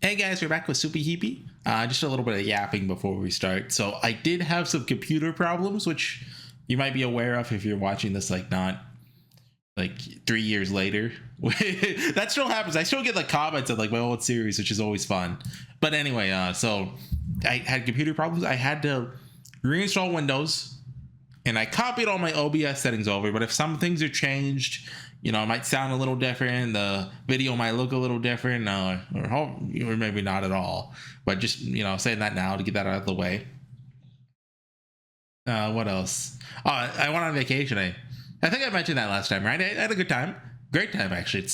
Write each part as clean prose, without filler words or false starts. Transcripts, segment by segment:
Hey guys, we're back with SubaHibi. Just a little bit of yapping before we start. So I did have some computer problems, which you might be aware of if you're watching this not 3 years later. That still happens. I still get comments of my old series, which is always fun. But anyway, so I had computer problems. I had to reinstall Windows, and I copied all my OBS settings over. But if some things are changed, it might sound a little different. The video might look a little different, or maybe not at all. But just, saying that now to get that out of the way. What else? Oh, I went on vacation. I think I mentioned that last time, right? I had a good time. Great time, actually.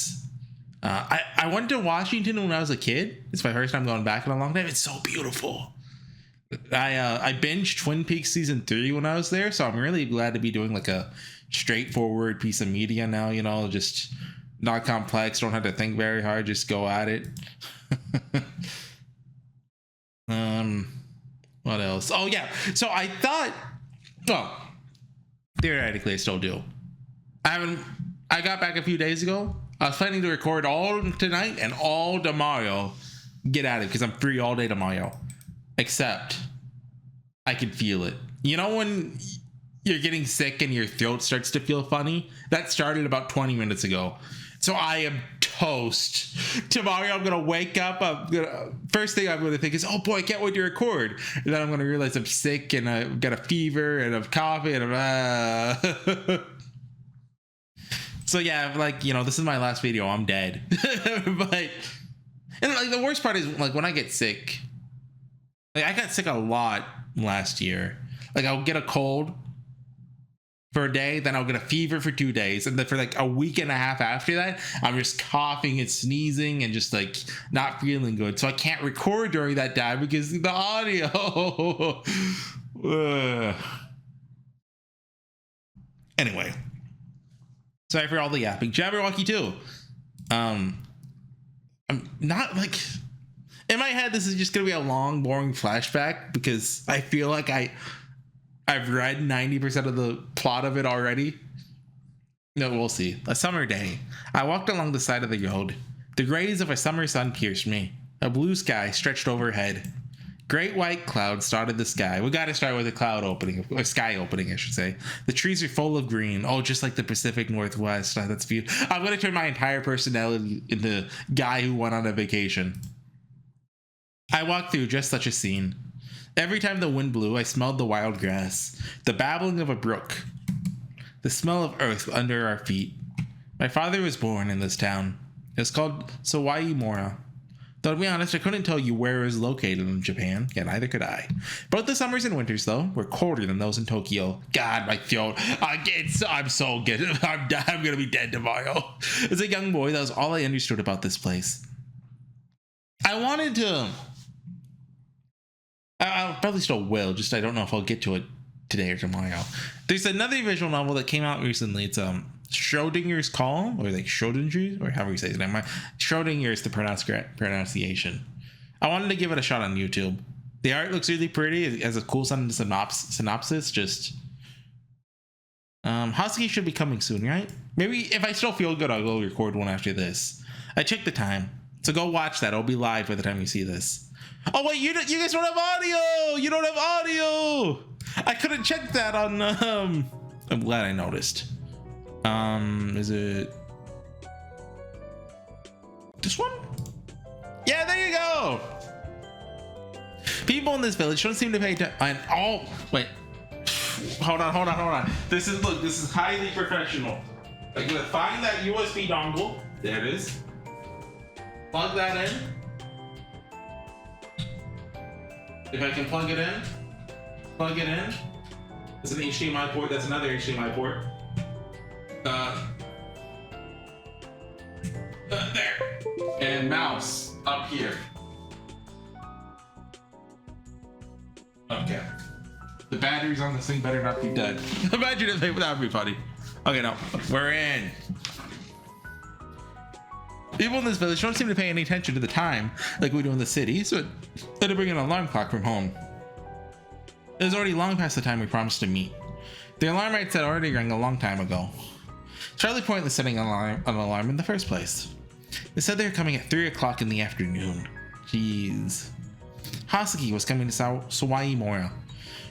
I went to Washington when I was a kid. It's my first time going back in a long time. It's so beautiful. I binged Twin Peaks season 3 when I was there, so I'm really glad to be doing a straightforward piece of media now, just not complex, don't have to think very hard, just go at it. What else? Oh yeah, so I thought, theoretically I still do. I got back a few days ago. I was planning to record all tonight and all tomorrow. Get at it, because I'm free all day tomorrow. Except I can feel it. When you're getting sick and your throat starts to feel funny? That started about 20 minutes ago. So I am toast. Tomorrow I'm going to wake up. First thing I'm going to think is, oh boy, I can't wait to record. And then I'm going to realize I'm sick and I've got a fever and I'm coughing and I'm... So yeah, this is my last video. I'm dead. But... And the worst part is when I get sick... I got sick a lot last year. I'll get a cold for a day, then I'll get a fever for 2 days, and then for a week and a half after that, I'm just coughing and sneezing and just not feeling good. So I can't record during that time because the audio. Anyway, sorry for all the yapping. Jabberwocky too. I'm not in my head, this is just gonna be a long, boring flashback because I feel like I've read 90% of the plot of it already. No, we'll see. A summer day. I walked along the side of the road. The rays of a summer sun pierced me. A blue sky stretched overhead. Great white clouds dotted the sky. We gotta start with a cloud opening, or sky opening, I should say. The trees are full of green. Oh, just like the Pacific Northwest. Oh, that's beautiful. I'm gonna turn my entire personality into guy who went on a vacation. I walked through just such a scene. Every time the wind blew, I smelled the wild grass, the babbling of a brook, the smell of earth under our feet. My father was born in this town. It's called Sawayamura. Though to be honest, I couldn't tell you where it was located in Japan. Yeah, neither could I. Both the summers and winters, though, were colder than those in Tokyo. God, my throat. I'm so good. I'm gonna be dead tomorrow. As a young boy, that was all I understood about this place. I wanted to... I probably still will, just I don't know if I'll get to it today or tomorrow. There's another visual novel that came out recently. It's Schrodinger's Call, or Schrodinger, or however you say his name. Schrodinger is the pronunciation. I wanted to give it a shot on YouTube. The art looks really pretty. It has a cool synopsis. Just Husky should be coming soon, right? Maybe if I still feel good, I'll go record one after this. I checked the time, so go watch that. It'll be live by the time you see this. Oh wait, you guys don't have audio. You don't have audio. I couldn't check that on. I'm glad I noticed. Is it this one? Yeah, there you go. People in this village don't seem to pay attention. Oh wait, hold on. This is highly professional. I'm gonna find that USB dongle. There it is. Plug that in. If I can plug it in. It's an HDMI port. That's another HDMI port. There. And mouse up here. Okay. The batteries on this thing better not be dead. Imagine if that would be funny. Okay, no, we're in. People in this village don't seem to pay any attention to the time like we do in the city, so I had to bring an alarm clock from home. It was already long past the time we promised to meet. The alarm lights had already rang a long time ago. Charlie pointless setting an alarm in the first place. They said they were coming at 3 o'clock in the afternoon. Jeez. Hasuki was coming to Sawai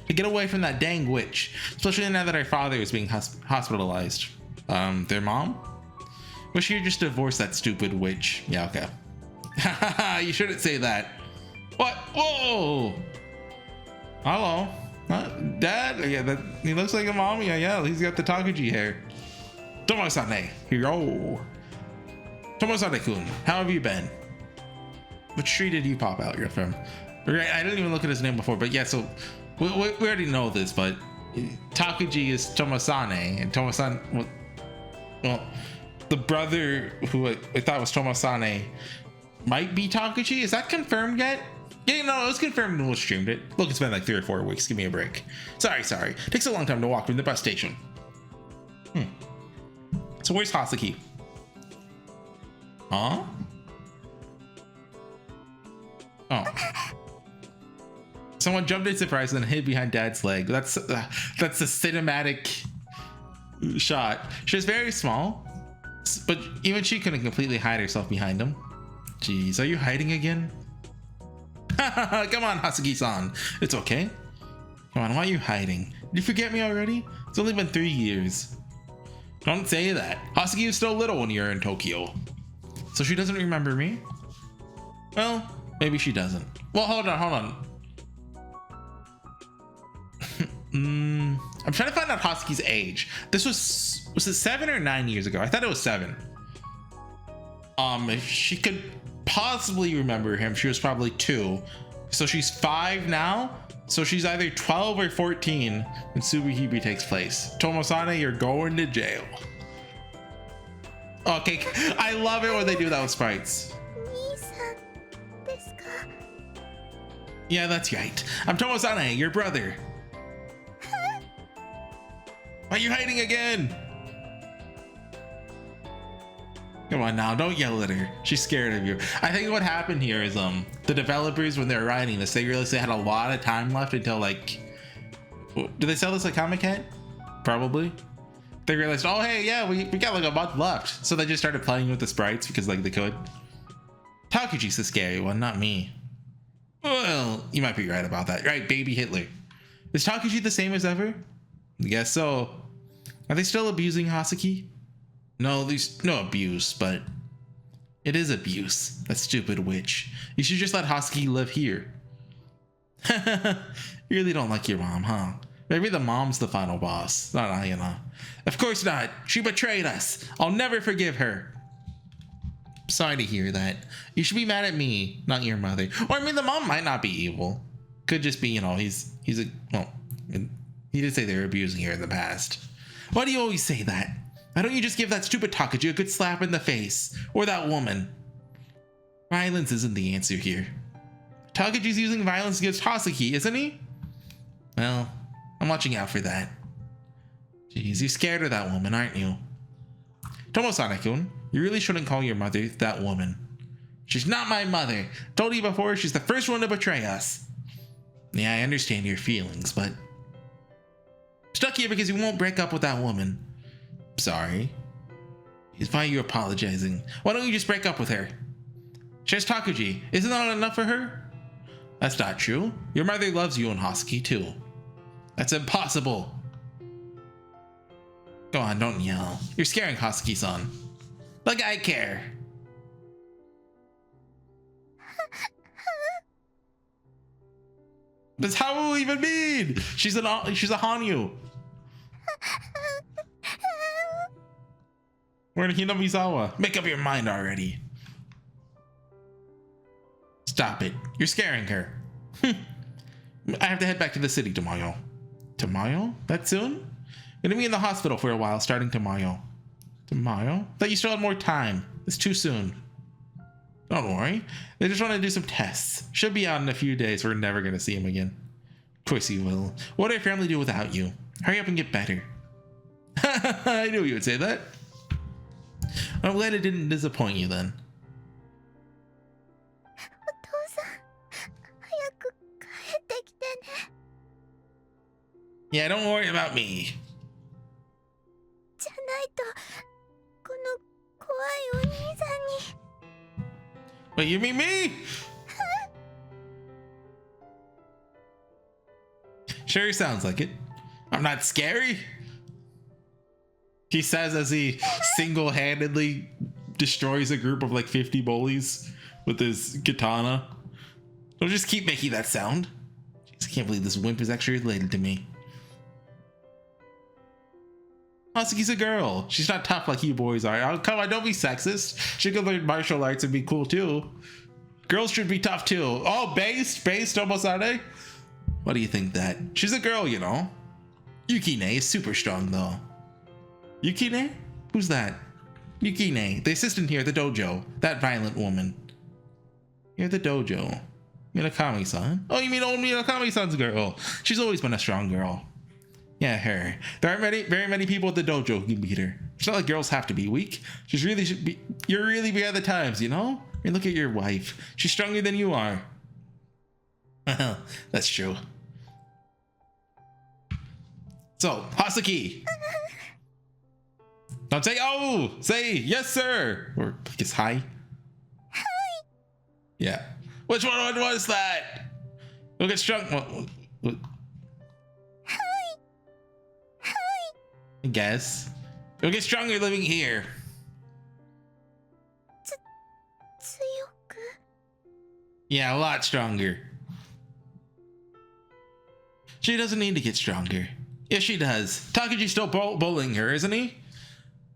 to get away from that dang witch, especially now that her father is being hospitalized. Their mom? Wish you just divorce that stupid witch. Yeah, okay. You shouldn't say that. What? Whoa! Hello. Dad? Yeah, he looks like a mom. Yeah, he's got the Takuji hair. Tomo-sane, yo. Tomo-sane-kun, how have you been? Which street did you pop out? You're from? Right, I didn't even look at his name before, but yeah, so we already know this, but Takuji is Tomo-sane, and Tomo-san, well, the brother who I thought was Tomo-sane might be Takuji. Is that confirmed yet? Yeah, no, it was confirmed when we streamed it. Look, it's been like 3 or 4 weeks. Give me a break. Sorry. Takes a long time to walk from the bus station. So where's Hasuki? Huh? Oh. Someone jumped in surprise and then hid behind Dad's leg. That's a cinematic shot. She was very small, but even she couldn't completely hide herself behind him. Jeez, are you hiding again? Come on, Hasuki-san. It's okay. Come on, why are you hiding? Did you forget me already? It's only been 3 years. Don't say that. Hasuki was still little when you were in Tokyo. So she doesn't remember me? Well, maybe she doesn't. Well, hold on. I'm trying to find out Hasuki's age. This was it 7 or 9 years ago? I thought it was 7. If she could possibly remember him, she was probably 2. So she's 5 now. So she's either 12 or 14 when SubaHibi takes place. Tomo-sane, you're going to jail. Okay, I love it when they do that with sprites. Yeah, that's right. I'm Tomo-sane, your brother. Why are you hiding again? Come on now, don't yell at her. She's scared of you. I think what happened here is the developers, when they were writing this, they realized they had a lot of time left until like, do they sell this at Comic Con? Probably. They realized, oh hey, yeah, we got like a month left. So they just started playing with the sprites because like they could. Takuji's the scary one, not me. Well, you might be right about that. Right, baby Hitler. Is Takuji the same as ever? I guess so. Are they still abusing Hasuki? No, there's no abuse, but it is abuse. That stupid witch. You should just let Hasuki live here. You really don't like your mom, huh? Maybe the mom's the final boss, not Ayana. Of course not. She betrayed us. I'll never forgive her. Sorry to hear that. You should be mad at me, not your mother. Or I mean, the mom might not be evil. Could just be, he's a, well, he did say they were abusing her in the past. Why do you always say that? Why don't you just give that stupid Takuji a good slap in the face? Or that woman? Violence isn't the answer here. Takuji's using violence against Hasuki, isn't he? Well, I'm watching out for that. Jeez, you're scared of that woman, aren't you? Tomo-sane-kun, you really shouldn't call your mother that woman. She's not my mother. Told you before, she's the first one to betray us. Yeah, I understand your feelings, but stuck here because you won't break up with that woman. Sorry. Why are you apologizing? Why don't you just break up with her? She's Takuji. Isn't that enough for her? That's not true. Your mother loves you and Hasuki too. That's impossible. Go on, don't yell. You're scaring Hasuki-san. Like I care. That's how it will even mean. She's a Hanyu. We're in Hinamizawa. Make up your mind already. Stop it. You're scaring her. I have to head back to the city tomorrow. Tomorrow? That soon? Gonna be in the hospital for a while starting tomorrow. Tomorrow? Thought you still had more time. It's too soon. Don't worry. They just want to do some tests. Should be out in a few days. We're never gonna see him again. Of course he will. What would our family do without you? Hurry up and get better. I knew you would say that. I'm glad it didn't disappoint you then. Yeah, don't worry about me. Wait, you mean me? Sure sounds like it. I'm not scary. He says as he single-handedly destroys a group of like 50 bullies with his katana. Don't just keep making that sound. Jeez, I can't believe this wimp is actually related to me. Hasaki's a girl. She's not tough like you boys are. Oh, come on, don't be sexist. She could learn martial arts and be cool too. Girls should be tough too. Oh, based, Tomosane? What do you think that? She's a girl, you know. Yukine is super strong though. Yukine? Who's that? Yukine, the assistant here at the dojo. That violent woman. You're the dojo. Minakami-san? Oh, you mean old Minakami-san's girl. She's always been a strong girl. Yeah, her. There aren't very many people at the dojo who can beat her. It's not like girls have to be weak. You're really behind the times, you know? I mean, look at your wife. She's stronger than you are. Well, that's true. So, Hasaki. Don't say oh, say yes, sir. Or I guess hi. Hi. Yeah. Which one was that? You'll get strong. What? Hi. Hi. I guess. You'll get stronger living here. Yeah, a lot stronger. She doesn't need to get stronger. Yes, she does. Takuji's still bullying her, isn't he?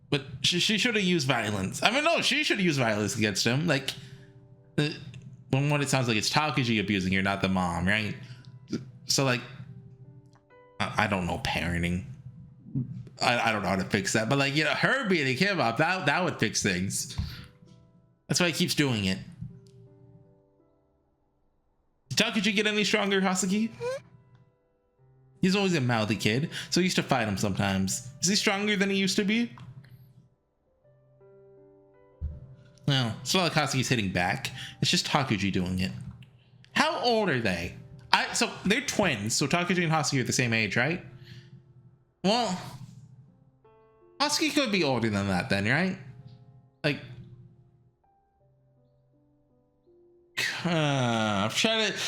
But she should have used violence. I mean, no, she should have used violence against him. Like, from what it sounds like, it's Takuji abusing her, not the mom, right? So, like, I don't know parenting. I don't know how to fix that. But, like, you know, her beating him up, that would fix things. That's why he keeps doing it. Did Takuji get any stronger, Hasaki? He's always a mouthy kid, so he used to fight him sometimes. Is he stronger than he used to be? No, it's not like Hasaki's hitting back. It's just Takuji doing it. How old are they? So they're twins, so Takuji and Hasaki are the same age, right? Well, Hasaki could be older than that then, right? Like, I'm trying to...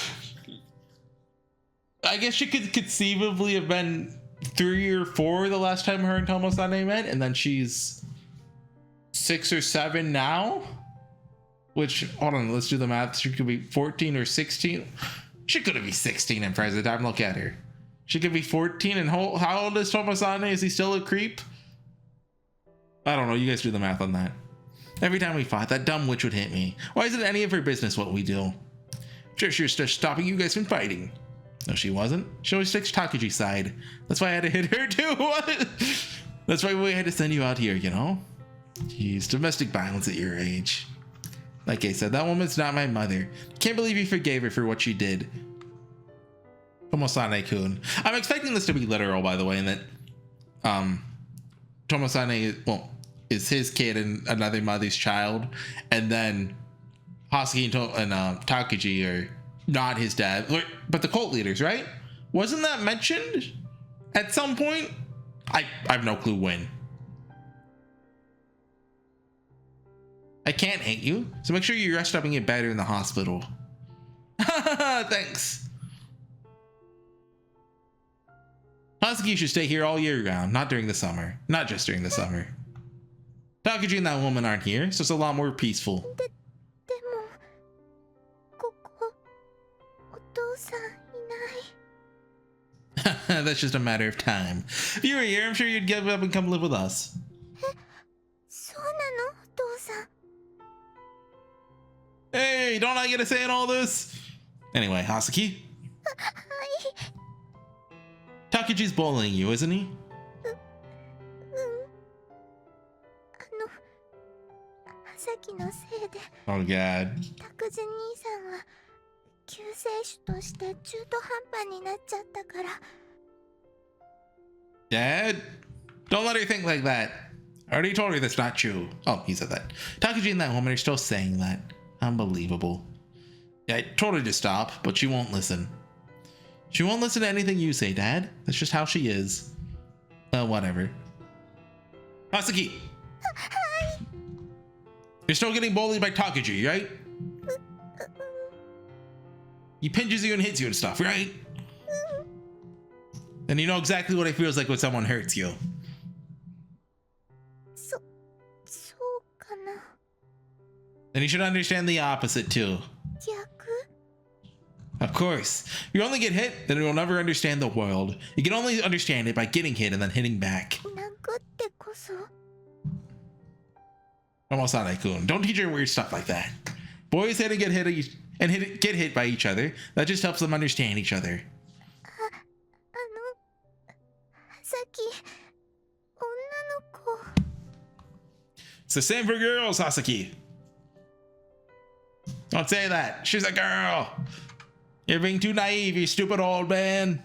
I guess she could conceivably have been 3 or 4 the last time her and Tomo-san met, and then she's 6 or 7 now. Which, hold on, let's do the math. She could be 14 or 16. She could be 16 in present time. Look at her. She could be 14, and how old is Tomo-san? Is he still a creep? I don't know. You guys do the math on that. Every time we fought, that dumb witch would hit me. Why isn't it any of her business what we do? Sure, she was just stopping you guys from fighting. No, she wasn't. She always takes Takuji's side. That's why I had to hit her too. What? That's why we had to send you out here, you know? Jeez, domestic violence at your age. Like I said, that woman's not my mother. Can't believe you forgave her for what she did. Tomosane-kun. I'm expecting this to be literal, by the way, and that Tomosane, well, is his kid and another mother's child, and then Hasaki and Takuji are not his dad, but the cult leaders, right? Wasn't that mentioned at some point? I have no clue when. I can't hate you, so make sure you rest up and get better in the hospital. Thanks. Hasaki should stay here all year round, not during the summer. Not just during the summer. Takuji and that woman aren't here, so it's a lot more peaceful. That's just a matter of time. If you were here, I'm sure you'd give up and come live with us. Hey, don't I get to say in all this? Anyway, Hasaki. Takuji's bullying you, isn't he? Oh god. Dad? Don't let her think like that. I already told her that's not true. Oh, he said that. Takuji and that woman are still saying that. Unbelievable. Yeah, I told her to stop, but she won't listen. She won't listen to anything you say, Dad. That's just how she is. Whatever. Hasaki! You're still getting bullied by Takuji, right? He pinches you and hits you and stuff, right? then you know exactly what it feels like when someone hurts you. そうかな。 Then you should understand the opposite too. 逆 Of course. If you only get hit, then you'll never understand the world. You can only understand it by getting hit and then hitting back. 殴ってこそ Tomosanai-kun, don't teach her weird stuff like that. Boys hit and get hit by each other. That just helps them understand each other. さっき女の子 It's the same for girls, Sasaki. Don't say that. She's a girl. You're being too naive, you stupid old man.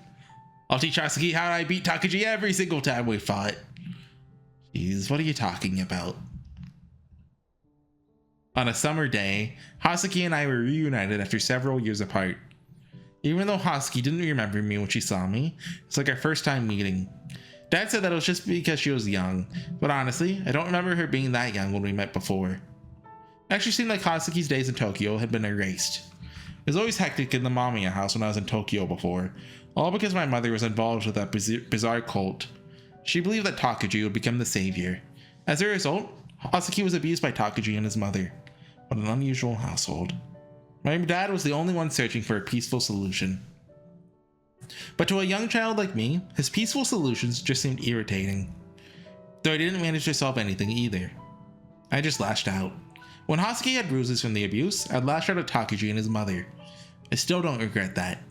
I'll teach Sasaki how I beat Takuji every single time we fought. Jeez, what are you talking about? On a summer day, Hasaki and I were reunited after several years apart. Even though Hasaki didn't remember me when she saw me, it's like our first time meeting. Dad said that it was just because she was young, but honestly, I don't remember her being that young when we met before. It actually seemed like Hasaki's days in Tokyo had been erased. It was always hectic in the Mamiya house when I was in Tokyo before, all because my mother was involved with that bizarre cult. She believed that Takuji would become the savior. As a result, Hasaki was abused by Takuji and his mother. What an unusual household. My dad was the only one searching for a peaceful solution. But to a young child like me, his peaceful solutions just seemed irritating. Though I didn't manage to solve anything either. I just lashed out. When Hasaki had bruises from the abuse, I'd lash out at Takuji and his mother. I still don't regret that.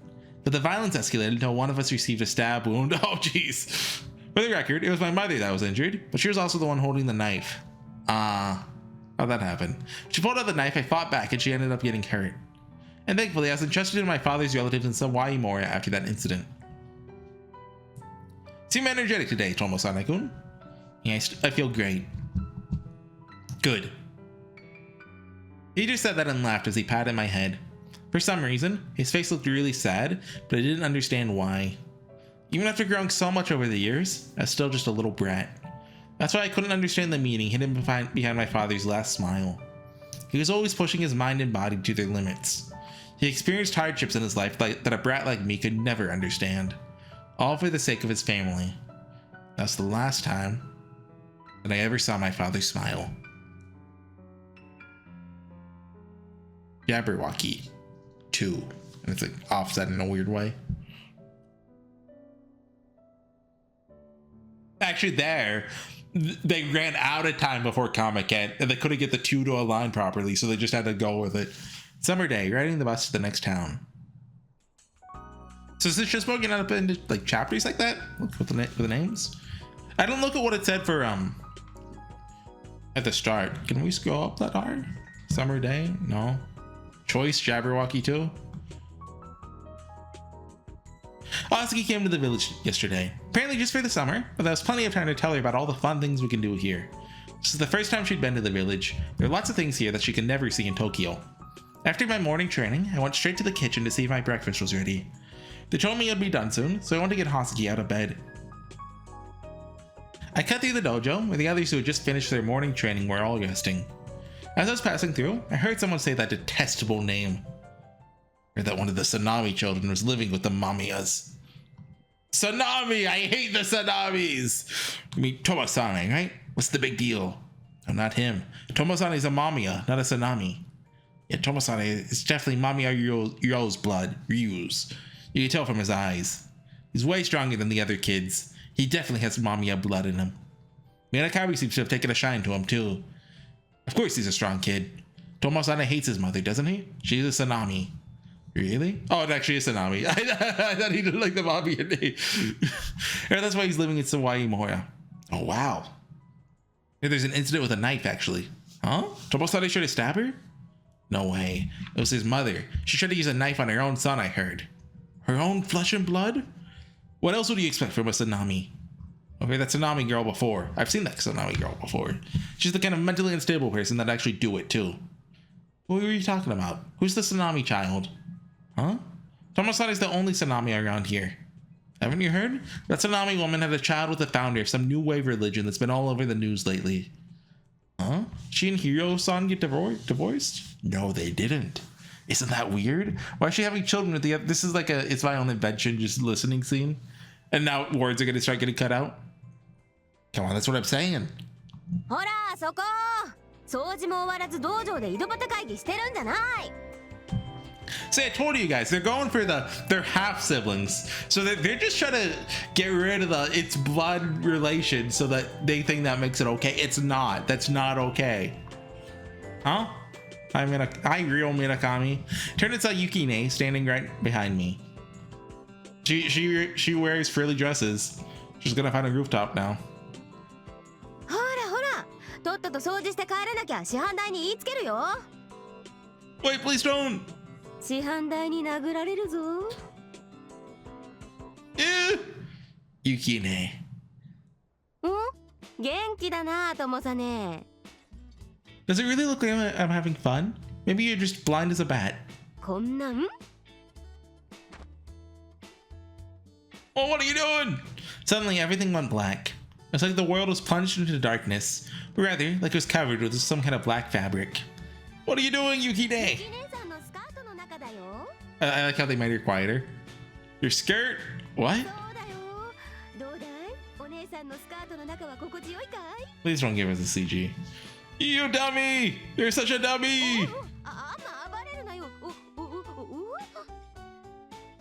But the violence escalated until one of us received a stab wound. Oh jeez. For the record, it was my mother that was injured, but she was also the one holding the knife. How'd that happen? She pulled out the knife, I fought back, and she ended up getting hurt. And thankfully, I was entrusted in my father's relatives in SubaHibi after that incident. Seem energetic today, Tomosanai-kun. Yeah, I feel great. Good. He just said that and laughed as he patted my head. For some reason, his face looked really sad, but I didn't understand why. Even after growing so much over the years, I was still just a little brat. That's why I couldn't understand the meaning hidden behind my father's last smile. He was always pushing his mind and body to their limits. He experienced hardships in his life that a brat like me could never understand. All for the sake of his family. That's the last time that I ever saw my father smile. Jabberwocky 2. And it's like offset in a weird way. Actually, they ran out of time before Comic-Con and they couldn't get the 2 to align properly, so they just had to go with it. Summer day, riding the bus to the next town. So is this just broken up into like chapters like that with the names? I don't look at what it said for at the start. Can we scroll up that hard? Summer day? No. Choice Jabberwocky 2. Asuki came to the village yesterday, apparently just for the summer, but there was plenty of time to tell her about all the fun things we can do here. This is the first time she'd been to the village. There are lots of things here that she can never see in Tokyo. After my morning training, I went straight to the kitchen to see if my breakfast was ready. They told me it would be done soon, so I wanted to get Hasuki out of bed. I cut through the dojo, where the others who had just finished their morning training were all resting. As I was passing through, I heard someone say that detestable name. Or that one of the Sanami children was living with the Mamiyas. Sanami! I hate the Sanamis! You mean Tomosane, right? What's the big deal? No, not him. Tomosane's a Mamiya, not a Sanami. Yeah, Tomosane is definitely Mamiya Ryo's blood. Ryu's. You can tell from his eyes. He's way stronger than the other kids. He definitely has Mamiya blood in him. Minakawi seems to have taken a shine to him too. Of course he's a strong kid. Tomosane hates his mother, doesn't he? She's a Sanami. Really? Oh, it actually is Sanami. I thought he didn't like the Mamiya name. Yeah, that's why he's living in SubaHibi. Oh, wow. Yeah, there's an incident with a knife, actually. Huh? Tomosane tried to stab her? No way. It was his mother. She tried to use a knife on her own son, I heard. Her own flesh and blood? What else would you expect from a Sanami? Okay, that Sanami girl before. I've seen that Sanami girl before. She's the kind of mentally unstable person that actually do it, too. What were you talking about? Who's the Sanami child? Huh? Tomosane's the only Sanami around here. Haven't you heard? That Sanami woman had a child with the founder of some new wave religion that's been all over the news lately. Huh? She and Hiro-san get divorced? No, they didn't. Isn't that weird? Why is she having children with the other? This is like a It's My Own Invention just listening scene. And now words are gonna start getting cut out. Come on, that's what I'm saying. ほらそこ掃除も終わらず道場で井戸端会議してるんじゃない See, I told you guys, they're going for their half siblings, so they're just trying to get rid of it's blood relation, so that they think that makes it okay. It's not. That's not okay. Huh? Hi, real Minakami. Turns out Yukine standing right behind me. She wears frilly dresses. She's gonna find a rooftop now. ほらほらとっとと掃除して帰らなきゃ師範代に言いつけるよ Wait, please don't. 師範代に殴られるぞ Yukine. 元気だなともさね Does it really look like I'm having fun? Maybe you're just blind as a bat. こんなん Oh, what are you doing? Suddenly, everything went black. It's like the world was plunged into darkness. Or rather, like it was covered with some kind of black fabric. What are you doing, Yukine? 姉さんのスカートの中だよ I like how they made her quieter. Your skirt? What? そうだよどうだいお姉さんのスカートの中は心地よいかい Please don't give us a CG. You dummy! You're such a dummy! あんま暴れるなよ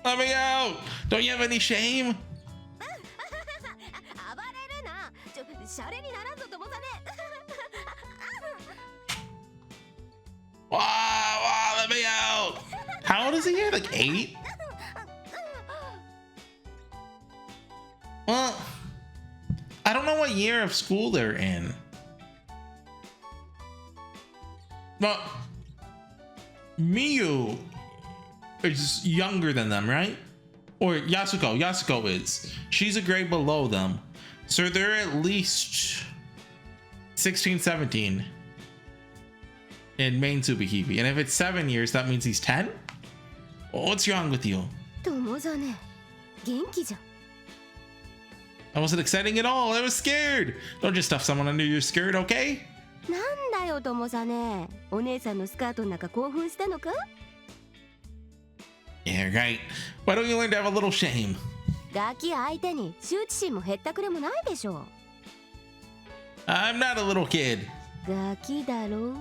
Let me out! Don't you have any shame? 暴れるなシャレにならんぞともさね Wow, let me out! How old is he here? Like 8? Well, I don't know what year of school they're in. But Miyu is younger than them, right? Or Yasuko is. She's a grade below them. So they're at least 16, 17 in main SubaHibi. And if it's 7 years, that means he's 10? What's wrong with you? ともさね元気じゃん I wasn't exciting at all. I was scared. Don't just stuff someone under your skirt, okay? なんだよともさねお姉さんのスカートの中興奮したのか Yeah, right. Why don't you learn to have a little shame? ガキ相手に羞恥心もへったくれもないでしょ I'm not a little kid. ガキだろ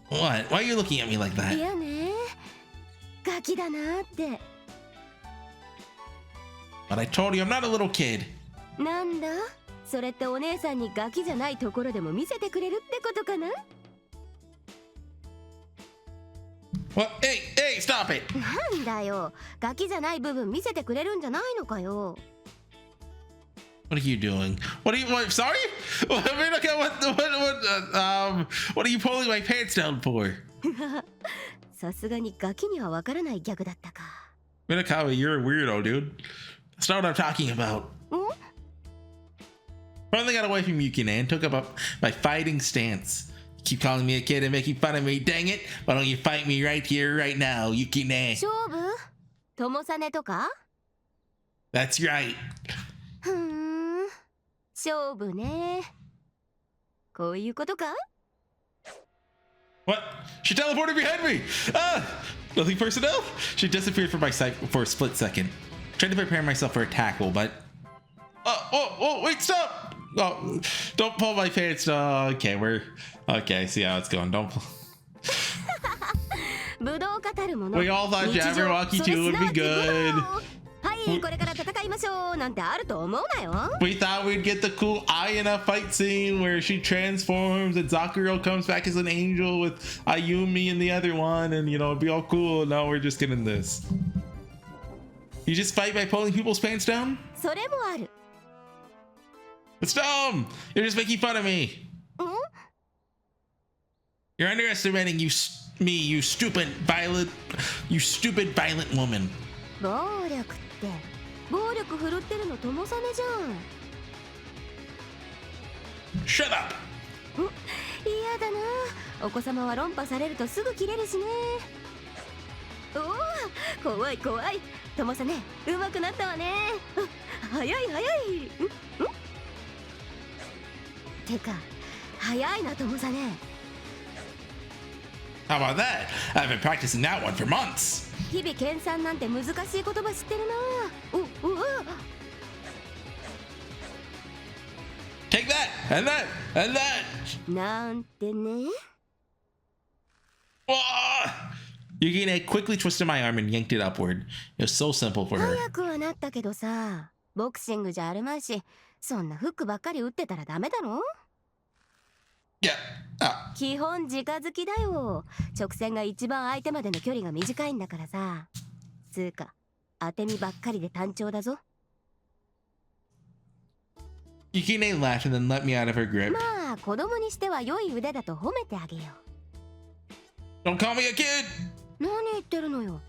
What? Why are you looking at me like い that? やねガキだなって But I told you I'm not a little kid. なんだそれってお姉さんにガキじゃないところでも見せてくれるってことかな What? Hey, stop it. なんだよガキじゃない部分見せてくれるんじゃないのかよ What are you doing? What? Sorry? What are you pulling my pants down for? さすがにガキにはわからないギャグだったか Minakawa, you're a weirdo, dude. That's not what I'm talking about. ん Finally got away from Yukine and took up my fighting stance. You keep calling me a kid and making fun of me. Dang it! Why don't you fight me right here, right now, Yukine? 勝負ともさねとか That's right. ふーん勝負ねこういうことか What? She teleported behind me! Ah! Nothing personnel? She disappeared from my sight for a split second. Tried to prepare myself for a tackle, but... Oh, wait, stop! Oh, don't pull my pants. Okay, okay, see how it's going. Don't pull... 武道家たるもの We all thought Jabberwocky 2 would be good. はいこれから戦いましょうなんてあると思うなよ We thought we'd get the cool Ayana fight scene where she transforms and Zakuro comes back as an angel with Ayumi and the other one, and you know, it'd be all cool. Now we're just getting this. You just fight by pulling people's pants down? それもある It's dumb! You're just making fun of me. ん You're underestimating me, you stupid violent woman. 暴力って暴力振るってるのともさねじゃん Shut up! 嫌だなお子様は論破されるとすぐ切れるしねおお怖い怖いともさね上手くなったわねあ早いてか早いなともさね How about that? I've been practicing that one for months. 日々研鑽なんて難しい言葉知ってるな and that, and that. なんてね。 Oh! Yukine quickly twisted my arm and yanked it upward. It was so simple for her. 早くはなったけどさ、ボクシングじゃあるまいし、そんなフックばっかり打ってたらダメだろ。 Yeah. 基本直づきだよ。直線が一番相手までの距離が短いんだからさ。つうか、当て身ばっかりで単調だぞ。 Yukine laughed and then let me out of her grip. まあ、子供にしては良い腕だと褒めてあげよう。 Don't call me a kid! 何言ってるのよ。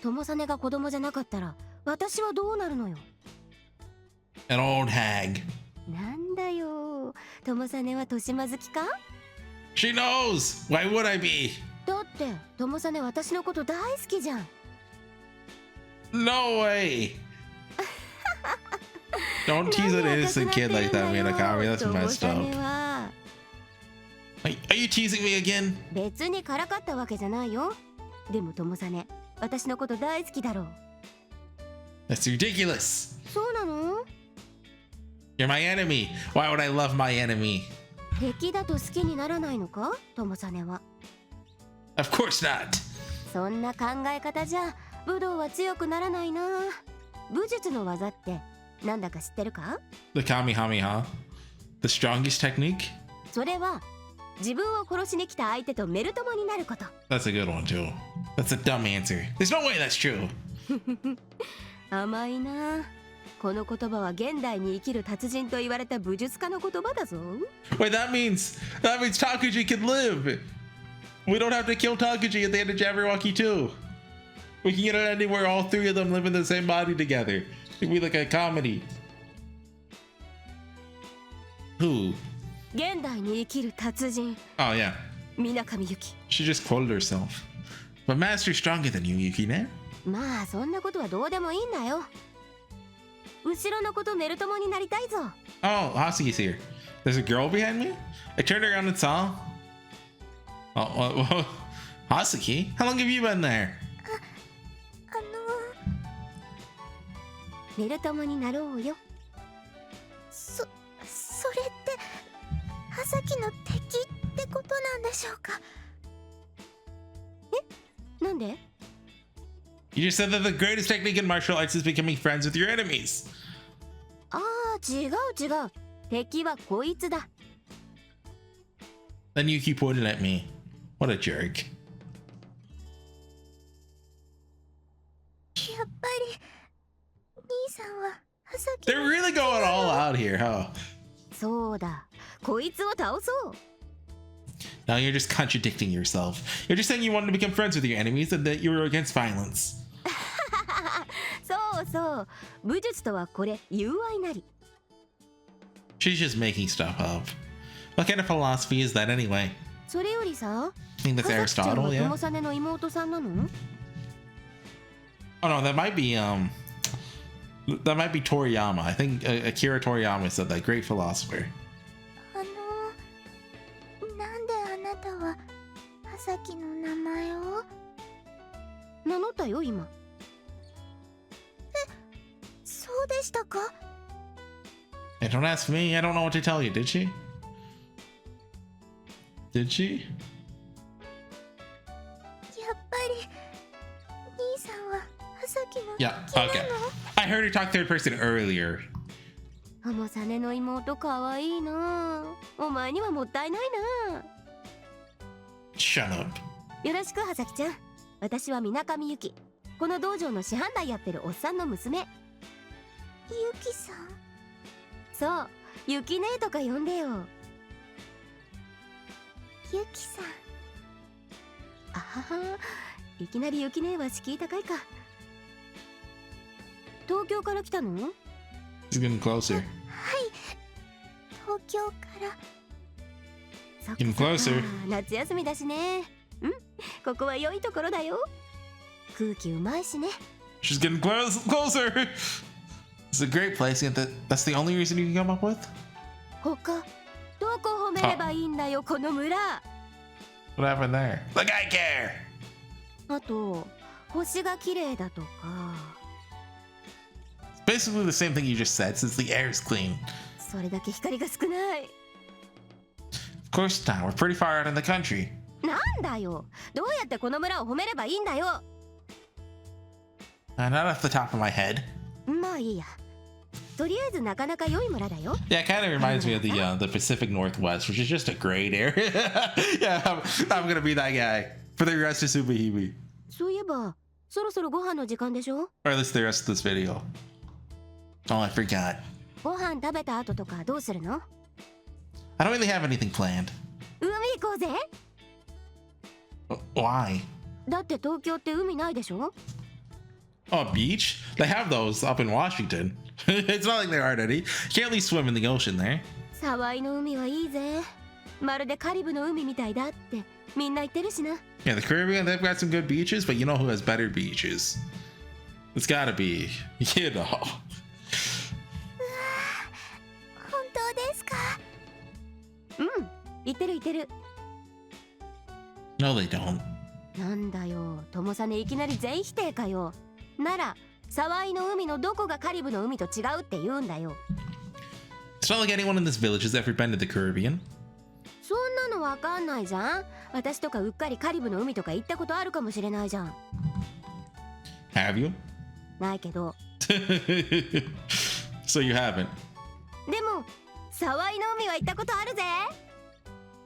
友実が子供じゃなかったら私はどうなるのよ。 An old hag. なんだよ。友実は年まずきか？ She knows! Why would I be? だって友実私のこと大好きじゃん。 No way! Don't tease an innocent kid like that, Minakami. That's messed up. Are you teasing me again? 別にからかったわけじゃないよ。でも友実、私のこと大好きだろう。 That's ridiculous. そうなの？ You're my enemy. Why would I love my enemy? 敵だと好きにならないのか、友実は。 Of course not. そんな考え方じゃ武道は強くならないな。武術の技ってなんだか知ってるか？ The Kamehameha. The strongest technique? それは自分を殺しに来た相手とメル友になること。 That's a good one too. That's a dumb answer. There's no way that's true. 甘いな。この言葉は現代に生きる達人と言われた武術家の言葉だぞ。 Wait, that means Takuji can live. We don't have to kill Takuji at the end of Jabberwocky 2. We can get an ending where all three of them live in the same body together. It'd be like a comedy. Who? 現代に生きる達人。 Oh yeah. 水上由紀。 She just quoted herself. But Master's stronger than you, Yukine. まあそんなことはどうでもいいんだよ。後ろの子とメル友になりたいぞ。 Oh, Hasuki's here. There's a girl behind me? I turned around and saw. Oh, Hasuki? How long have you been there? メル友になろうよ。それって葉崎の敵ってことなんでしょうか？え、なんで？ You just said that the greatest technique in martial arts is becoming friends with your enemies. ああ、違う。敵はこいつだ。 Then Yuki pointed at me. What a jerk. やっぱり兄さんは葉崎。 They're really going all out here, huh? そうだ。こいつを倒そう。 Now you're just contradicting yourself. You're just saying you wanted to become friends with your enemies and that you were against violence. そう。武術とはこれ、友愛なり。 She's just making stuff up. What kind of philosophy is that anyway? それよりさ、 I think that's 葉崎ちゃん Aristotle, は yeah? 友実の妹さんなの？ Oh no, that might be Toriyama. I think Akira Toriyama said that. Great philosopher. なんであなたは葉崎の名前を？名乗ったよ今。そうでしたか？ Hey, don't ask me. I don't know what to tell you. Did she? Did she? やっぱり兄さんは葉崎の Yeah. Okay. I heard her talk third person earlier. 浜実の妹かわいいな。お前にはもったいないな。 Shut up. よろしく葉崎ちゃん。私は水上由紀。この道場の師範代やってるおっさんの娘。ゆきさん？そう、ゆき姉とか呼んでよ。ゆきさん。あはは、いきなりゆき姉は敷居高いか。東京から来たの？ She's getting closer. はい、東京から。そっか Getting closer. 夏休みだしね。ここは良いところだよ。空気うまいしね。 She's getting closer. It's a great place. That's the only reason you can come up with? 他どこ褒めればいいんだよこの村。 What happened there? Like I care. あと星が綺麗だとか。 Basically the same thing you just said since the air is clean. それだけ光が少ない。course not. We're pretty far out in the country. なんだよ、どうやってこの村を褒めればいいんだよ。Not off the top of my head. まあいいや。とりあえずなかなか良い村だよ。 Yeah, it kind of reminds me of the Pacific Northwest, which is just a great area. Yeah, I'm gonna be that guy for the rest of SubaHibi. そういえば、そろそろご飯の時間でしょ。 Or at least the rest of this video. Oh, I forgot. ご飯食べた後とかどうするの？ I don't really have anything planned. 海行こうぜ。 Why? だって東京って海ないでしょ。 Oh, a beach? They have those up in Washington. It's not like there aren't any. You can't really swim in the ocean there. サワイの海はいいぜ。まるでカリブの海みたいだってみんな言ってるしな。 Yeah, the Caribbean, they've got some good beaches, but you know who has better beaches? It's gotta be, you know. 本当ですか？うん、言ってる言ってる。 No, they don't. なんだよ、ともさねいきなり全否定かよ。なら、サワイの海のどこがカリブの海と違うって言うんだよ。 It's not like anyone in this village has ever been to the Caribbean. そんなのわかんないじゃん。私とかうっかりカリブの海とか行ったことあるかもしれないじゃん。 Have you? ないけど。 So you haven't. でも、サワイの海は行ったことあるぜ。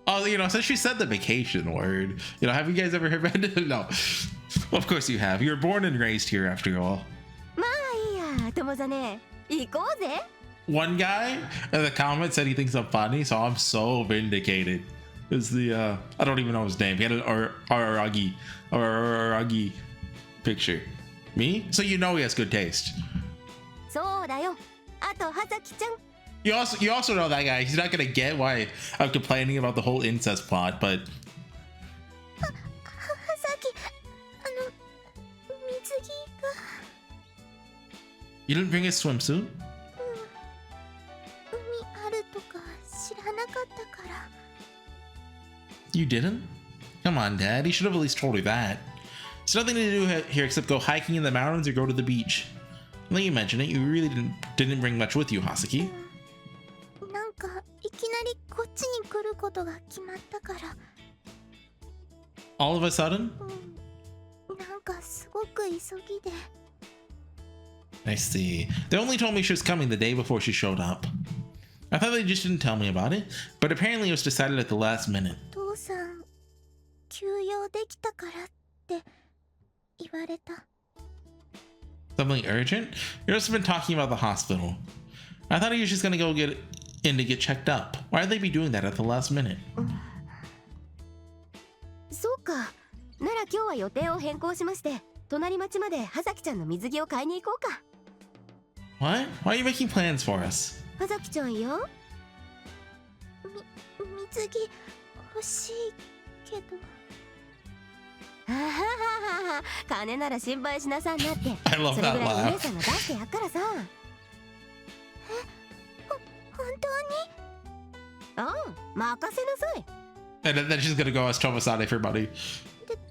Oh, you know, since you said the vacation word, you know, have you guys ever been to? No. Of course you have. You were born and raised here after all. まあいいや、ともさね、行こうぜ。 One guy in the comments said he thinks I'm funny, so I'm so vindicated. It's the I don't even know his name. He had an Aragi picture. Me? So you know he has good taste. そうだよ。あと、はさきちゃん。 You also know that guy. He's not gonna get why I'm complaining about the whole incest plot, but はさき、水着が。 you didn't bring a swimsuit? 海あるとか知らなかったから。 You didn't? Come on, Dad. You should have at least told her that. There's nothing to do here except go hiking in the mountains or go to the beach. Now that you mention it, you really didn't bring much with you, Hasaki. なんかいきなりこっちに来ることが決まったから。 All of a sudden? なんかすごく急ぎで。 I see. They only told me she was coming the day before she showed up. I thought they just didn't tell me about it, but apparently it was decided at the last minute. 父さん、休養できたからって言われた。 Something urgent? You've also been talking about the hospital. I thought he was just gonna go get in to get checked up. Why would they be doing that at the last minute? そうか。なら今日は予定を変更しまして、隣町まで葉崎ちゃんの水着を買いに行こうか。What? Why are you making plans for us? 葉崎ちゃんよ。水着欲しいけど。ははははは、金なら心配しなさんなって。それぐらいお姉さんが出してやっからさ。本当に？うん、任せなさい。And then she's gonna go ask Tomo-san for money. でも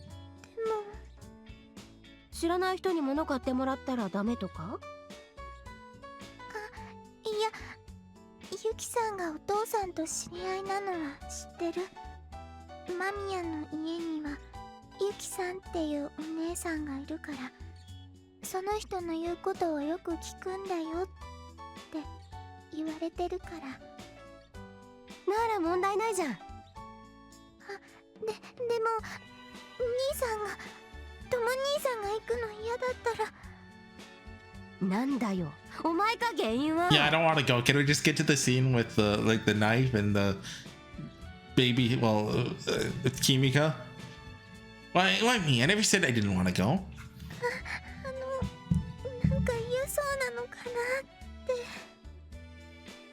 知らない人に物買ってもらったらダメとか？いや、ユキさんがお父さんと知り合いなのは知ってる。マミヤの家にはユキさんっていうお姉さんがいるから、その人の言うことをよく聞くんだよって言われてるから。なら問題ないじゃん。でも兄さんがとも兄さんが行くの嫌だったら。なんだよ、お前か原因は。Yeah, I don't want to go. Can we just get to the scene with the the knife and the baby? Well, it's Kimika. Why me? I never said I didn't want to go. なんか嫌そうなのかなっ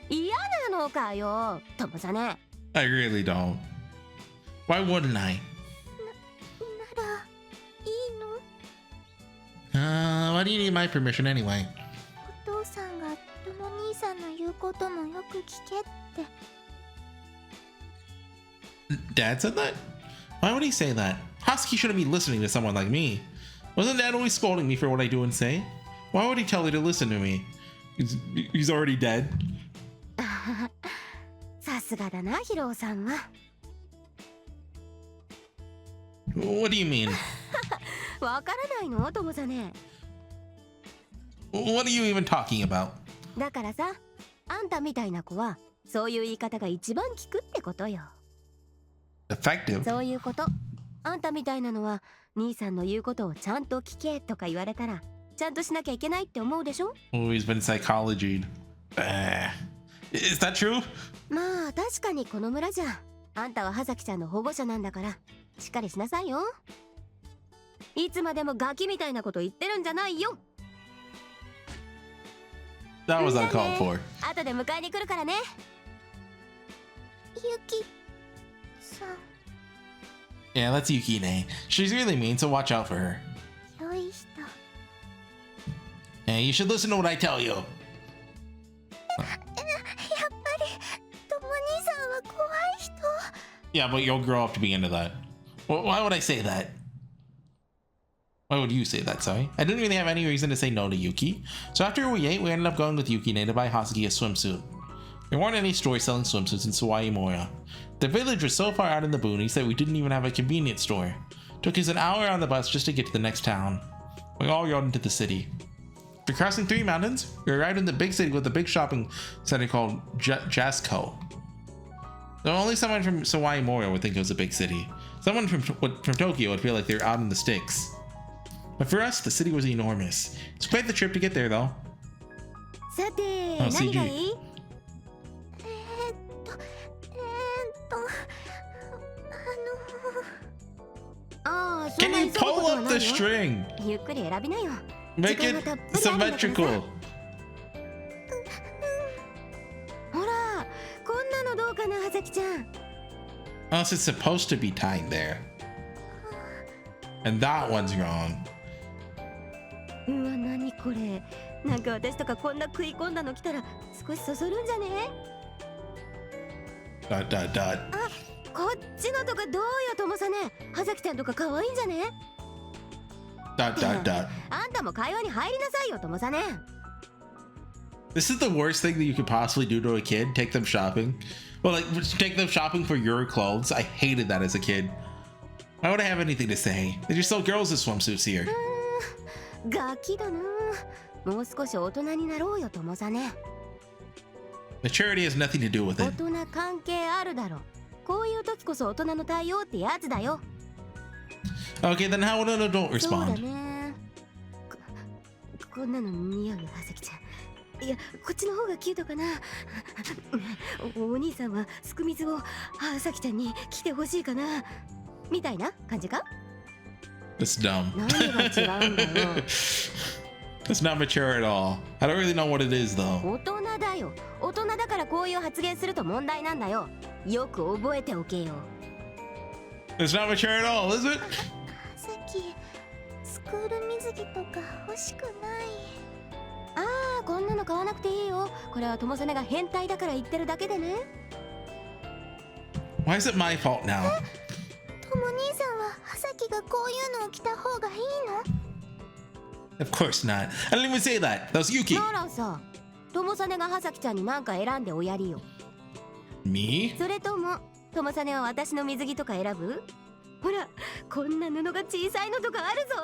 て。嫌なのかよ、ともさね。I really don't. Why wouldn't I? ならいいの？Why do you need my permission anyway? お父さんがとも兄さんの言うこともよく聞けって。Dad said that? Why would he say that? Husky shouldn't be listening to someone like me. Wasn't Dad always scolding me for what I do and say? Why would he tell her to listen to me? He's already dead. さすがだな、ヒロさんは。What do you mean? わからないのともさね。 What are you even talking about? だからさ、あんたみたいな子はそういう言い方が一番効くってことよ。 Effective? そういうこと。あんたみたいなのは兄さんの言うことをちゃんと聞けとか言われたらちゃんとしなきゃいけないって思うでしょ。 Oh, he's been psychologied. Is that true? まあ確かにこの村じゃあんたは葉崎ちゃんの保護者なんだからしっかりしなさいよ。いつまでもガキみたいなこと言ってるんじゃないよ。 That was uncalled for. 後で迎えに来るからね。ゆきさん。 Yeah, that's Yukine. She's really mean, so watch out for her. 良い人。 Hey, you should listen to what I tell you. やっぱりとも兄さんは怖い人。 Yeah, but you'll grow up to be into that. Why would I say that? Why would you say that, sorry? I didn't really have any reason to say no to Yuki. So after we ate, we ended up going with Yukine to buy Hasuki a swimsuit. There weren't any stores selling swimsuits in SubaHibi. The village was so far out in the boonies that we didn't even have a convenience store. It took us an hour on the bus just to get to the next town. We all rode into the city. After crossing 3 mountains, we arrived in the big city with a big shopping center called Jasco. Though only someone from SubaHibi would think it was a big city. Someone from Tokyo would feel like they were out in the sticks. But for us, the city was enormous. It's quite the trip to get there, though. さて、 Oh, 何が CG. いい？ああ、そん Can な you 急ぐこと pull は up な the いよ。 string? ゆっくり選びなよ。 Make 時間 it がたっぷりあるんだからさ。 symmetrical. ほら、こんなのどうかな、葉崎ちゃん。 Unless it's supposed to be tied there. And that one's wrong. うわ、何これ。なんか私とかこんな食い込んだの来たら少しそそるんじゃね？ Dot dot dot. あ、こっちのとかどうよ、ともさね。葉崎ちゃんとか可愛いんじゃね？ Dot dot dot. あんたも会話に入りなさいよ、ともさね。 This is the worst thing that you could possibly do to a kid. Take them shopping. Well, like, take them shopping for your clothes. I hated that as a kid. Why would I have anything to say? They just sell girls with swimsuits here. ガキだな。もう少し大人になろうよ、ともさね。 Maturity has nothing to do with 大 it. 人関係あるだろ。こういう時こそ大人の対応ってやつだよ。 Okay, then how would an adult そうだ respond? ね。こんなの似合うよ、葉崎ちゃん。いや、こっちの方がキュートかな。お兄さんはすく水を葉崎ちゃんに来てほしいかな。みたいな感じか？ That's dumb. 何が違うんだよ。 That's not mature at all. I don't really know what it is, though. 大人だよ。大人だからこういう発言すると問題なんだよ。よく覚えておけよ。 It's not mature at all, is it? さっきスクール水着とか欲しくない。ああ、こんなの買わなくていいよ。これはともさねが変態だから言ってるだけでね。 Why is it my fault now? とも兄さんは葉崎がこういうのを着た方がいいの？ Of course not. I didn't even say that. That was Yuki. ならさ、ともさねが葉崎ちゃんに何か選んでおやりよ。 Me? それともともさねは私の水着とか選ぶ？ほら、こんな布が小さいのとかあるぞ。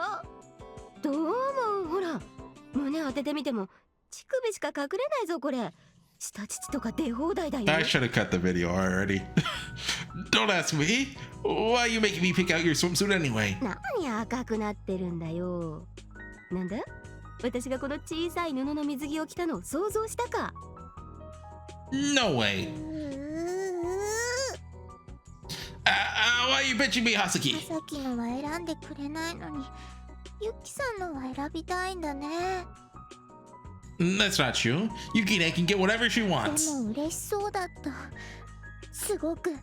どう思う？ほら、胸当ててみても乳首しか隠れないぞ、これ。下乳とか出放題だよ。 I should have cut the video already. Don't ask me. Why are you making me pick out your swimsuit anyway? 何赤くなってるんだよ。なんだ？私がこの小さい布の水着を着たのを想像したか？ No way. Why are you bitching me, Hasuki? さっきのは選んでくれないのに、ユキさんのは選びたいんだね。 That's not true. Yukine can get whatever she で wants. も嬉しそうだった。すごく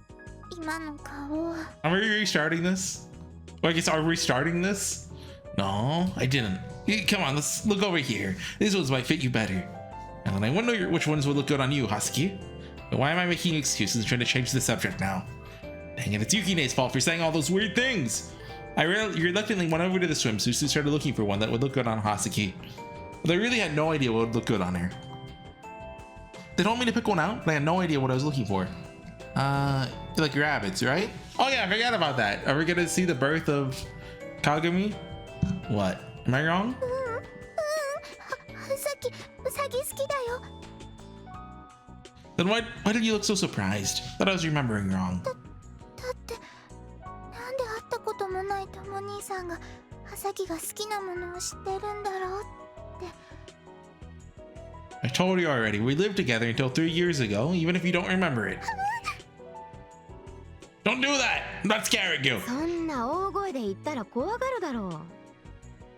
今の顔。 Are we restarting this? Well, I guess are we restarting this? No, I didn't. Come on, let's look over here. These ones might fit you better. And I wonder which ones would look good on you, Hasuki. But why am I making excuses and trying to change the subject now? Dang it, it's Yukine's fault for saying all those weird things. I reluctantly went over to the swimsuits and started looking for one that would look good on Hasuki. But I really had no idea what would look good on her. They told me to pick one out, but I had no idea what I was looking for. You like rabbits, right? Oh yeah, I forgot about that. Are we gonna see the birth of Kagami? What? Am I wrong? さっきウサギ好きだよ。 Then why did you look so surprised? Thought I was remembering wrong. だってなんで会ったこともないとも兄さんがハサギが好きなものを知ってるんだろうって。 I told you already. We lived together until 3 years ago, even if you don't remember it. Don't do that! I'm not scaring you! そんな大声で言ったら怖がるだろ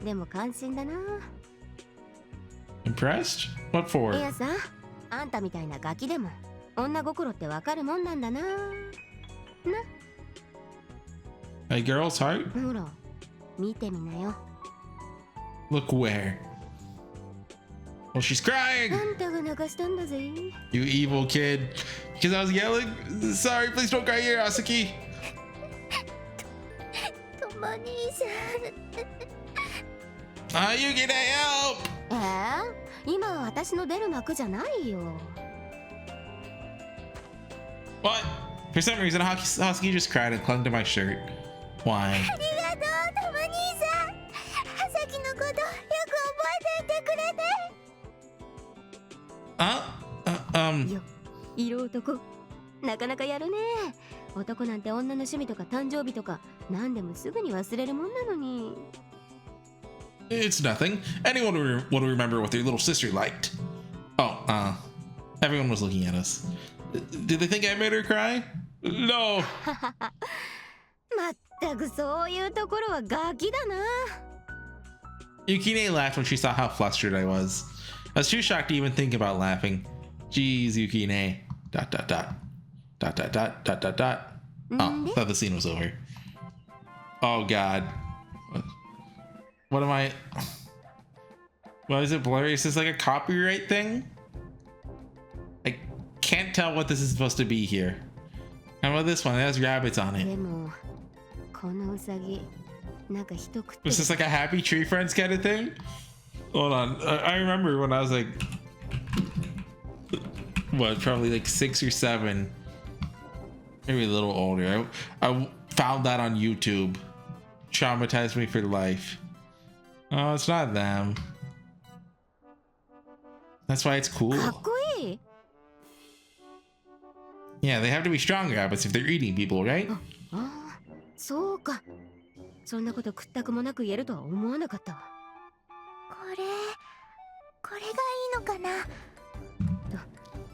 う。でも感心だな。 Impressed? What for? いやさ、あんたみたいなガキでも女心ってわかるもんなんだな。な。 A girl's heart? ほら、見てみなよ。 Look where? Well, she's crying! あんたが泣かしたんだぜ。 You evil kid. Because I was yelling? Sorry, please don't cry here, Asaki. とも兄さん。 Ah, you get help! 今は私の出る幕じゃないよ。 What? For some reason, Husky just cried and clung to my shirt. Why? ありがとうとも兄さん。ハサギのことよく覚えていてくれて。 よ、色男。なかなかやるね。男なんて女の趣味とか誕生日とか何でもすぐに忘れるもんなのに。 It's nothing. Anyone will remember what their little sister liked. Oh, everyone was looking at us. Did they think I made her cry? No. まったくそういうところはガキだな。 Yukine laughed when she saw how flustered I was. I was too shocked to even think about laughing. Jeez, Yukine. ... Oh, thought the scene was over. Oh god. What am I? Why is it blurry? Is this like a copyright thing? I can't tell what this is supposed to be here. How about this one? It has rabbits on it. でもこのウサギなんか人食ってる。 Was this like a Happy Tree Friends kind of thing? Hold on. I remember when I was like, what, probably like 6 or 7, maybe a little older. I found that on YouTube. Traumatized me for life. Oh, it's not them. That's why it's cool. かっこいい。 Yeah, they have to be strong rabbits if they're eating people, right? ああ、そうか。そんなこと屈託もなく言えるとは思わなかったわ。これがいいのかな。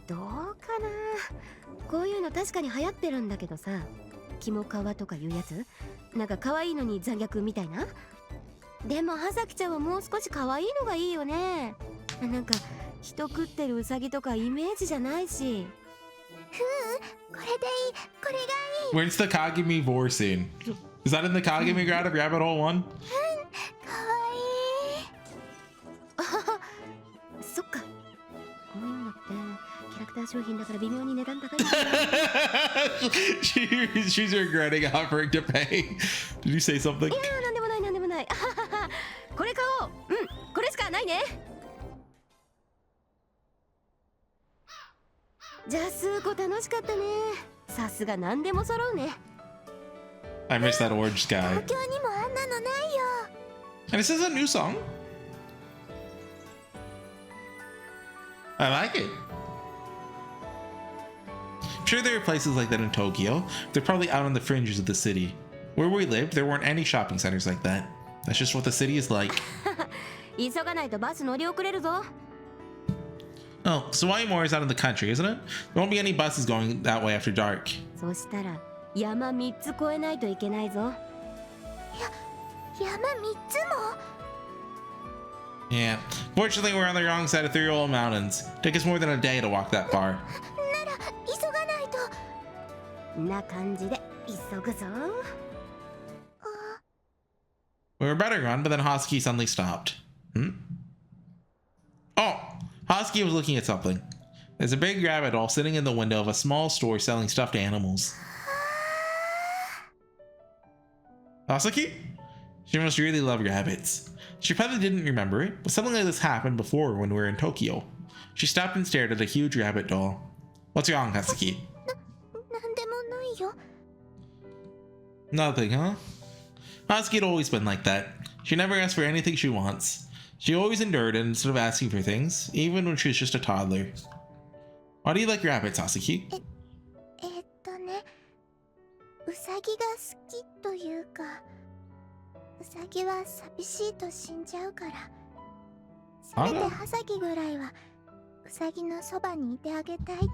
どうかな。こういうの確かに流行ってるんだけどさ、キモカワとかいうやつ、なんか可愛いのに残虐みたいな。でも葉咲ちゃんはもう少し可愛いのがいいよね。なんか人食ってるウサギとかイメージじゃないし。これでいい、これがいい。 Where's the Kagami vor scene? Is that in the Kagami Grad of Rabbit Hole 1? かわいい。あはは、そっか。こういうのってキャラクター商品だから微妙に値段高い。She's regretting offering to pay. Did you say something? いや、なんでもないなんでもない。あははは、これ買おう。うん、これしかないね。じゃあスーコ楽しかったね。さすが何でも揃うね。 I missed that orange sky. 東京にもあんなのないよ。 And this is a new song. I like it. I'm sure there are places like that in Tokyo. They're probably out on the fringes of the city. Where we lived, there weren't any shopping centers like that. That's just what the city is like. 急がないとバス乗り遅れるぞ。 Oh, Sawamori is out in the country, isn't it? There won't be any buses going that way after dark. そしたら山3つ越えないといけないぞ。山3つも。 Yeah. Fortunately, we're on the wrong side of 3 old mountains. Took us more than a day to walk that far. なら急がないと。な感じで急ぐぞ。 We were about to run, but then Hosky suddenly stopped. Oh! Hosky was looking at something. There's a big rabbit doll sitting in the window of a small store selling stuffed animals. Hosky? She must really love rabbits. She probably didn't remember it, but something like this happened before when we were in Tokyo. She stopped and stared at a huge rabbit doll. What's wrong, Hosky? なんでもないよ。Nothing, huh? Husky had always been like that. She never asked for anything she wants. She always endured it instead of asking for things, even when she was just a toddler. Why do you like rabbits, Hasuki? ウサギが好きというか、ウサギは寂しいと死んじゃうから、せめてハサギぐらいはウサギのそばにいてあげたいって。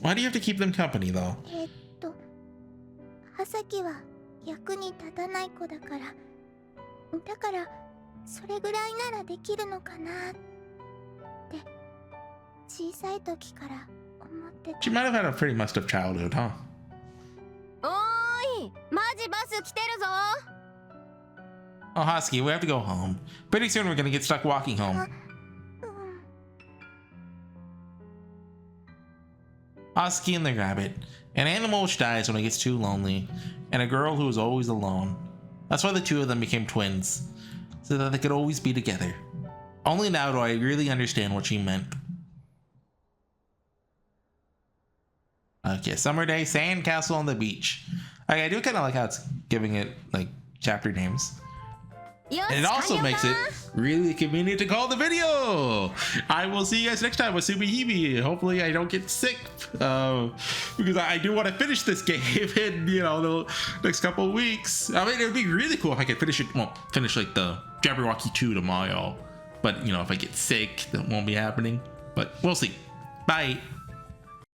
Why do you have to keep them company, though? ハサギは役に立たない子だから、だからそれぐらいならできるのかなって小さい時から思ってた。 She might have had a pretty messed up childhood, huh? おーい、マジバス来てるぞ。 Oh, Husky, we have to go home. Pretty soon we're gonna get stuck walking home. Husky and the rabbit. An animal which dies when it gets too lonely, and a girl who is always alone. That's why the two of them became twins, so that they could always be together. Only now do I really understand what she meant. Okay, summer day, sand castle on the beach. Okay, I do kind of like how it's giving it like chapter names. And it also makes it really convenient to call the video. I will see you guys next time with SubaHibi. Hopefully I don't get sick because I do want to finish this game in, you know, the next couple of weeks. I mean, it would be really cool if I could finish it. Well, finish like the Jabberwocky 2 tomorrow. But, you know, if I get sick, that won't be happening. But we'll see. Bye.